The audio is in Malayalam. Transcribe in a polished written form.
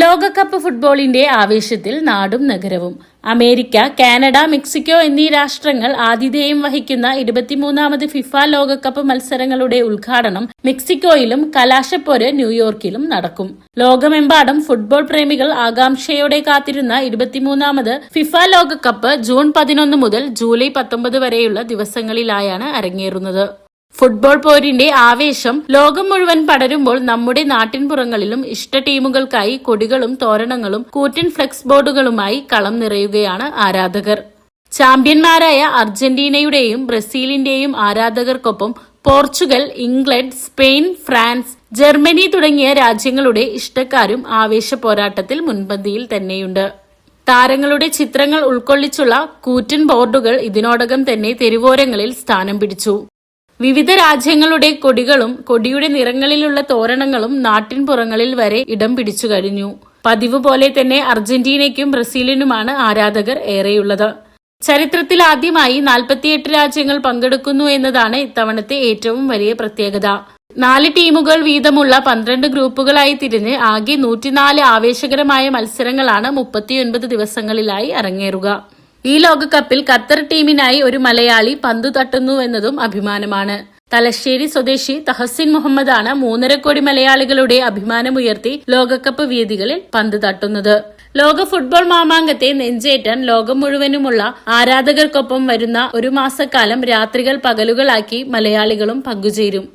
ലോകകപ്പ് ഫുട്ബോളിന്റെ ആവേശത്തിൽ നാടും നഗരവും. അമേരിക്ക, കാനഡ, മെക്സിക്കോ എന്നീ രാഷ്ട്രങ്ങൾ ആതിഥേയം വഹിക്കുന്ന 23ാമത് ഫിഫ ലോകകപ്പ് മത്സരങ്ങളുടെ ഉദ്ഘാടനം മെക്സിക്കോയിലും കലാശപ്പോര് ന്യൂയോർക്കിലും നടക്കും. ലോകമെമ്പാടും ഫുട്ബോൾ പ്രേമികൾ ആകാംക്ഷയോടെ കാത്തിരുന്ന 23ാമത് ഫിഫ ലോകകപ്പ് ജൂൺ 11 മുതൽ ജൂലൈ 19 വരെയുള്ള ദിവസങ്ങളിലായാണ് അരങ്ങേറുന്നത്. ഫുട്ബോൾ പോരിന്റെ ആവേശം ലോകം മുഴുവൻ പടരുമ്പോൾ നമ്മുടെ നാട്ടിൻപുറങ്ങളിലും ഇഷ്ട ടീമുകൾക്കായി കൊടികളും തോരണങ്ങളും കൂറ്റൻ ഫ്ലെക്സ് ബോർഡുകളുമായി കളം നിറയുകയാണ് ആരാധകർ. ചാമ്പ്യന്മാരായ അർജന്റീനയുടെയും ബ്രസീലിന്റെയും ആരാധകർക്കൊപ്പം Portugal, England, Spain, France, Germany തുടങ്ങിയ രാജ്യങ്ങളുടെ ഇഷ്ടക്കാരും ആവേശ പോരാട്ടത്തിൽ മുൻപന്തിയിൽ തന്നെയുണ്ട്. താരങ്ങളുടെ ചിത്രങ്ങൾ ഉൾക്കൊള്ളിച്ചുള്ള കൂറ്റൻ ബോർഡുകൾ ഇതിനോടകം തന്നെ തെരുവോരങ്ങളിൽ സ്ഥാനം പിടിച്ചു. വിവിധ രാജ്യങ്ങളുടെ കൊടികളും കൊടിയുടെ നിറങ്ങളിലുള്ള തോരണങ്ങളും നാട്ടിൻപുറങ്ങളിൽ വരെ ഇടം പിടിച്ചു കഴിഞ്ഞു. പതിവ് പോലെ തന്നെ അർജന്റീനയ്ക്കും ബ്രസീലിനുമാണ് ആരാധകർ ഏറെയുള്ളത്. ചരിത്രത്തിൽ ആദ്യമായി 48 രാജ്യങ്ങൾ പങ്കെടുക്കുന്നു എന്നതാണ് ഇത്തവണത്തെ ഏറ്റവും വലിയ പ്രത്യേകത. 4 ടീമുകൾ വീതമുള്ള 12 ഗ്രൂപ്പുകളായി തിരിഞ്ഞ് ആകെ 104 ആവേശകരമായ മത്സരങ്ങളാണ് 39 ദിവസങ്ങളിലായി അരങ്ങേറുക. ഈ ലോകകപ്പിൽ ഖത്തർ ടീമിനായി ഒരു മലയാളി പന്തു തട്ടുന്നുവെന്നതും അഭിമാനമാണ്. തലശ്ശേരി സ്വദേശി തഹസിൻ മുഹമ്മദാണ് 3.5 കോടി മലയാളികളുടെ അഭിമാനമുയർത്തി ലോകകപ്പ് വേദികളിൽ പന്ത് തട്ടുന്നത്. ലോക ഫുട്ബോൾ മാമാങ്കത്തെ നെഞ്ചേറ്റാൻ ലോകം മുഴുവനുമുള്ള ആരാധകർക്കൊപ്പം വരുന്ന ഒരു മാസക്കാലം രാത്രികൾ പകലുകളാക്കി മലയാളികളും പങ്കുചേരും.